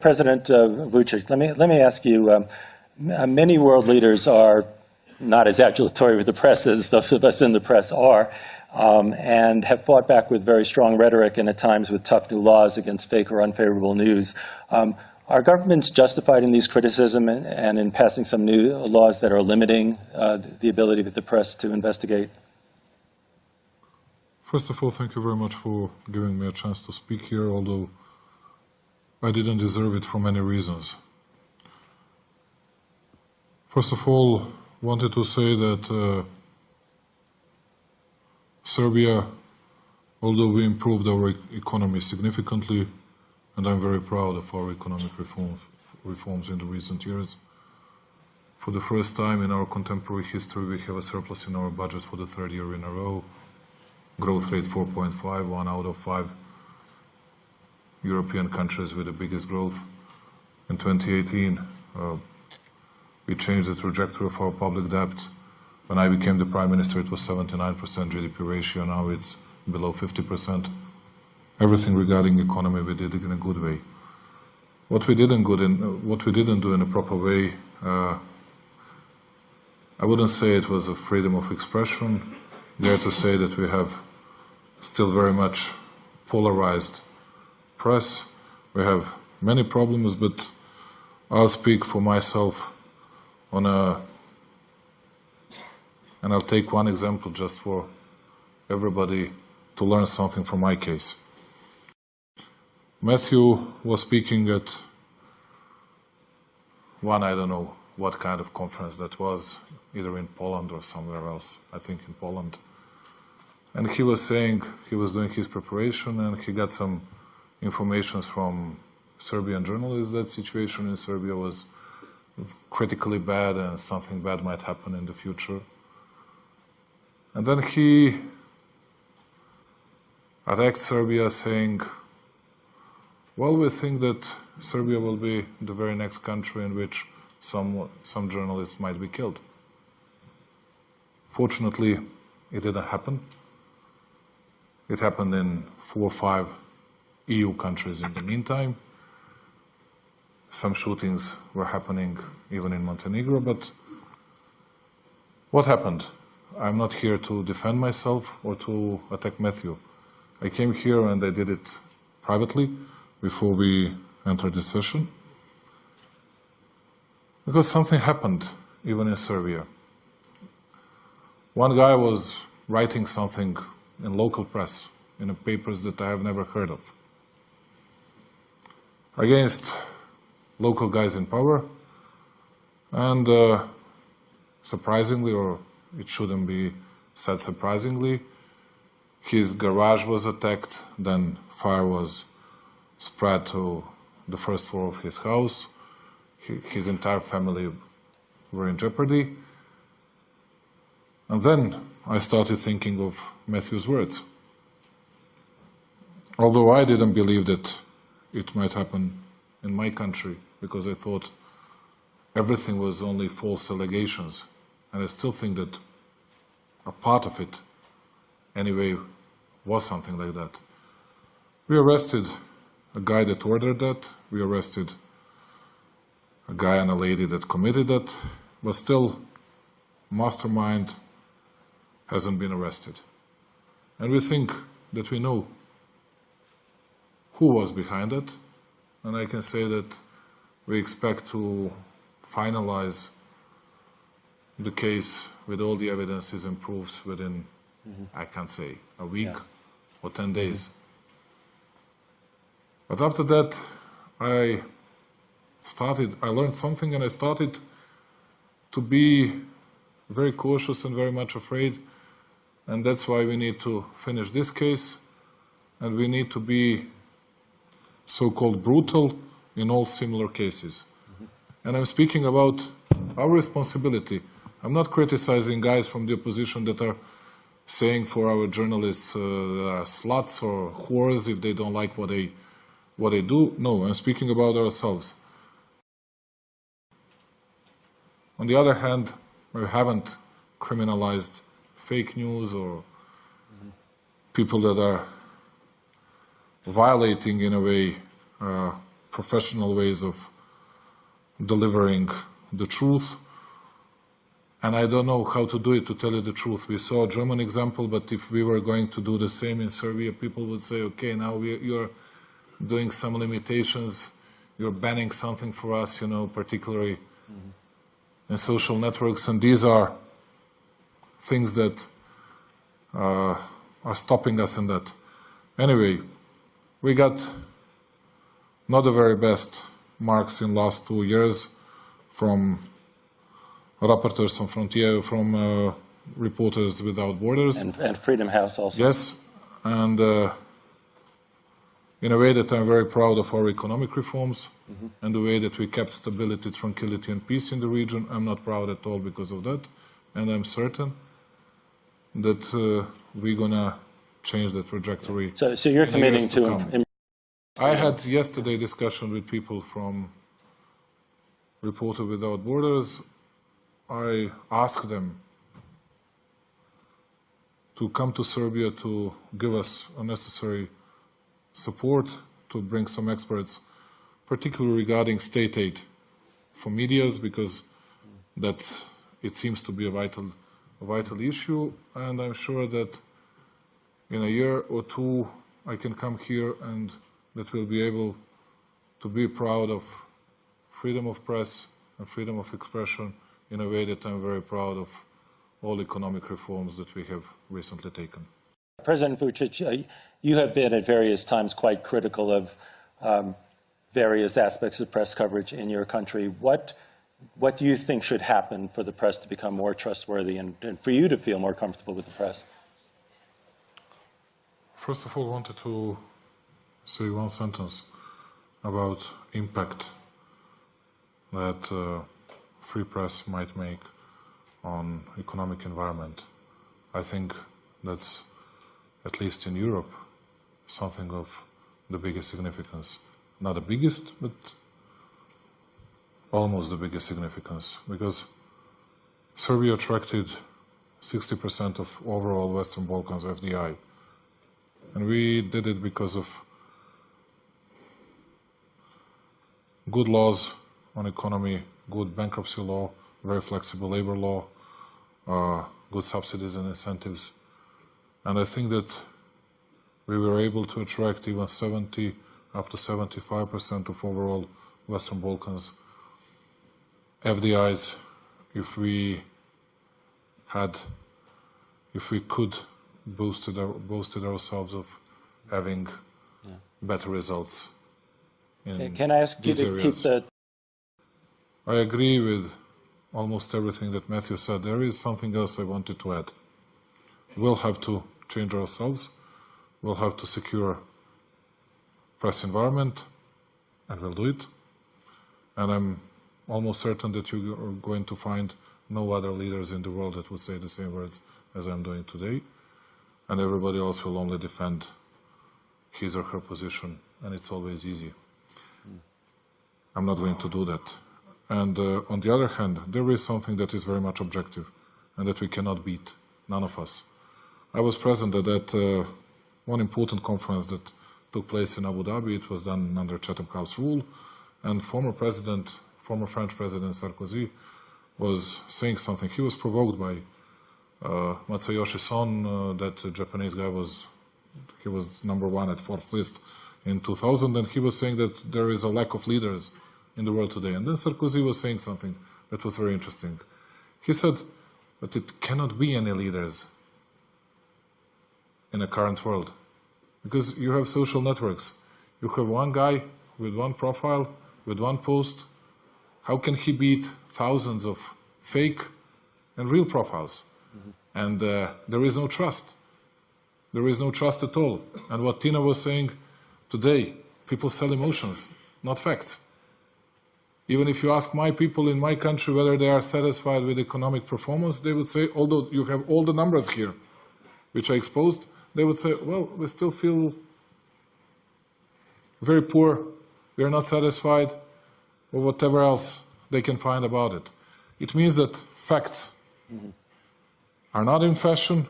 President Vучиć, let me ask you, many world leaders are not as adulatory with the press as those of us in the press are, and have fought back with very strong rhetoric and at times with tough new laws against fake or unfavorable news. Are governments justified in these criticism and in passing some new laws that are limiting the ability of the press to investigate? First of all, thank you very much for giving me a chance to speak here, although I didn't deserve it for many reasons. First of all, wanted to say that Serbia, although we improved our economy significantly, and I'm very proud of our economic reforms in the recent years. For the first time in our contemporary history, we have a surplus in our budget for the 3rd year in a row. Growth rate 4.5, 1 out of 5 European countries with the biggest growth. In 2018, we changed the trajectory of our public debt. When I became the Prime Minister, it was 79% GDP ratio. Now it's below 50%. Everything regarding economy we did in a good way. What we didn't do in a proper way, I wouldn't say it was a freedom of expression. Dare to say that we have still very much polarized press. We have many problems, but I'll speak for myself on and I'll take one example just for everybody to learn something from my case. Matthew was speaking at one, I don't know what kind of conference that was, either in Poland or somewhere else, I think in Poland. And he was saying he was doing his preparation and he got some information from Serbian journalists that situation in Serbia was critically bad and something bad might happen in the future. And then he attacked Serbia saying, well, we think that Serbia will be the very next country in which some journalists might be killed. Fortunately, it didn't happen. It happened in 4 or 5 EU countries in the meantime. Some shootings were happening even in Montenegro, but what happened? I'm not here to defend myself or to attack Matthew. I came here and I did it privately before we entered the session, because something happened even in Serbia. One guy was writing something in local press, in papers that I have never heard of, against local guys in power, and surprisingly, or it shouldn't be said surprisingly, his garage was attacked, then fire was spread to the first floor of his house. His entire family were in jeopardy. And then I started thinking of Matthew's words. Although I didn't believe that it might happen in my country, because I thought everything was only false allegations. And I still think that a part of it, anyway, was something like that. We arrested a guy that ordered that. We arrested a guy and a lady that committed that. But still, mastermind hasn't been arrested. And we think that we know who was behind it. And I can say that we expect to finalize the case with all the evidences and proofs within, I can't say, a week or 10 days. But after that, I learned something and I started to be very cautious and very much afraid. And that's why we need to finish this case and we need to be so-called brutal in all similar cases. And I'm speaking about our responsibility. I'm not criticizing guys from the opposition that are saying for our journalists sluts or whores if they don't like what they do. No, I'm speaking about ourselves. On the other hand, we haven't criminalized fake news or people that are violating, in a way, professional ways of delivering the truth. And I don't know how to do it, to tell you the truth. We saw a German example, but if we were going to do the same in Serbia, people would say, okay, now you're doing some limitations, you're banning something for us, you know, particularly in social networks, and these are things that are stopping us in that. Anyway, we got not the very best marks in last 2 years from Rapporteurs Sans Frontières, from Reporters Without Borders. And Freedom House also. Yes, and in a way that I'm very proud of our economic reforms and the way that we kept stability, tranquility and peace in the region. I'm not proud at all because of that, and I'm certain that we're going to change the trajectory. So you're committing to... I had yesterday discussion with people from Reporters Without Borders. I asked them to come to Serbia to give us a necessary support, to bring some experts, particularly regarding state aid for medias, because it seems to be a vital issue, and I'm sure that in a year or two I can come here and that we'll be able to be proud of freedom of press and freedom of expression in a way that I'm very proud of all economic reforms that we have recently taken. President Vučić, you have been at various times quite critical of various aspects of press coverage in your country. What do you think should happen for the press to become more trustworthy and for you to feel more comfortable with the press? First of all, I wanted to say one sentence about impact that free press might make on economic environment. I think that's, at least in Europe, something of the biggest significance. Not the biggest, but almost the biggest significance, because Serbia attracted 60% of overall Western Balkans FDI. And we did it because of good laws on economy, good bankruptcy law, very flexible labor law, good subsidies and incentives. And I think that we were able to attract even 70 up to 75% of overall Western Balkans FDIs if we could boasted ourselves of having better results in Can I ask you these to areas. keep the... I agree with almost everything that Matthew said. There is something else I wanted to add. We'll have to change ourselves. We'll have to secure press environment, and we'll do it. And I'm almost certain that you are going to find no other leaders in the world that would say the same words as I'm doing today. And everybody else will only defend his or her position, and it's always easy. I'm not going to do that. And on the other hand, there is something that is very much objective and that we cannot beat, none of us. I was present at that one important conference that took place in Abu Dhabi. It was done under Chatham House rule, and former French President Sarkozy was saying something. He was provoked by Matsuyoshi Son, that Japanese guy he was #1 at Forbes list in 2000, and he was saying that there is a lack of leaders in the world today. And then Sarkozy was saying something that was very interesting. He said that it cannot be any leaders in the current world, because you have social networks. You have one guy with one profile, with one post. How can he beat thousands of fake and real profiles? And there is no trust. There is no trust at all. And what Tina was saying today, people sell emotions, not facts. Even if you ask my people in my country whether they are satisfied with economic performance, they would say, although you have all the numbers here, which I exposed, they would say, well, we still feel very poor, we are not satisfied, or whatever else they can find about it. It means that facts are not in fashion,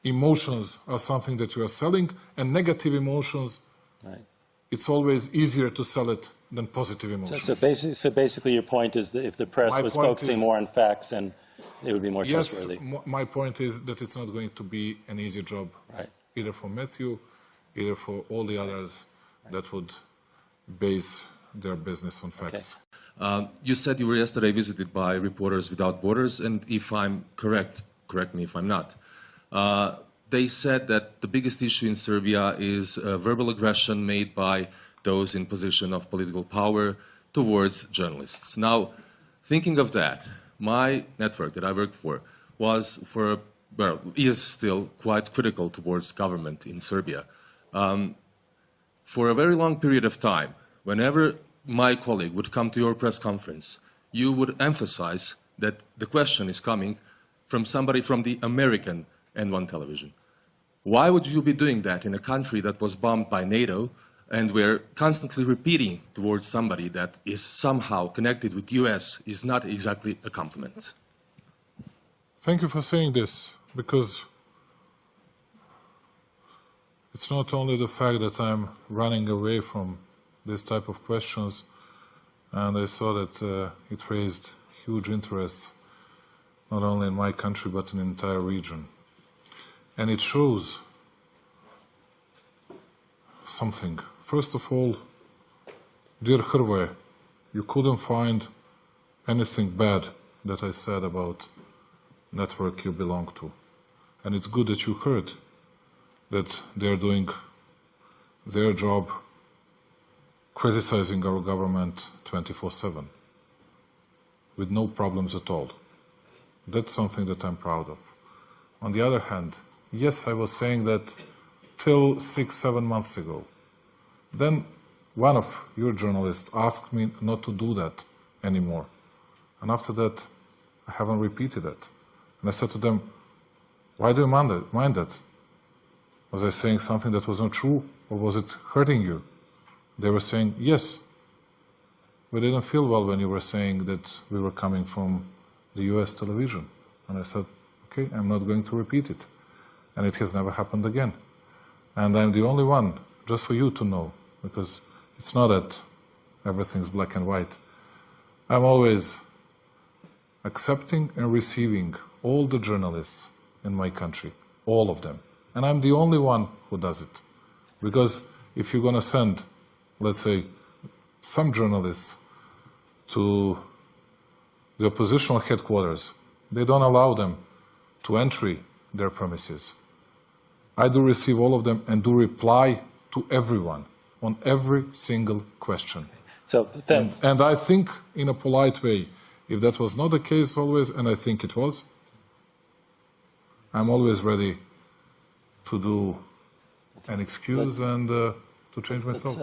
emotions are something that you are selling, and negative emotions it's always easier to sell it than positive emotions. So basically your point is that if the press was focusing more on facts, then it would be more trustworthy. Yes, my point is that it's not going to be an easy job, either for Matthew, either for all the others that would base their business on facts. You said you were yesterday visited by Reporters Without Borders, and if I'm correct me if I'm not, they said that the biggest issue in Serbia is verbal aggression made by those in position of political power towards journalists. Now, thinking of that, my network that I work for is still quite critical towards government in Serbia. For a very long period of time, whenever my colleague would come to your press conference, you would emphasize that the question is coming from somebody from the American N1 television. Why would you be doing that in a country that was bombed by NATO, and where constantly repeating towards somebody that is somehow connected with US is not exactly a compliment? Thank you for saying this, because it's not only the fact that I'm running away from this type of questions, and I saw that it raised huge interest not only in my country but in the entire region. And it shows something. First of all, dear Hrvoje, you couldn't find anything bad that I said about network you belong to. And it's good that you heard that they're doing their job criticizing our government 24/7 with no problems at all. That's something that I'm proud of. On the other hand, yes, I was saying that till 6-7 months ago. Then one of your journalists asked me not to do that anymore. And after that, I haven't repeated it. And I said to them, why do you mind that? Was I saying something that was not true, or was it hurting you? They were saying, yes, we didn't feel well when you were saying that we were coming from the US television. And I said, okay, I'm not going to repeat it. And it has never happened again. And I'm the only one, just for you to know, because it's not that everything's black and white. I'm always accepting and receiving all the journalists in my country, all of them. And I'm the only one who does it. Because if you're going to send, let's say, some journalists to the oppositional headquarters, they don't allow them to enter their premises. I do receive all of them and do reply to everyone on every single question. So and I think in a polite way, if that was not the case always, and I think it was, I'm always ready to do an excuse and to change myself.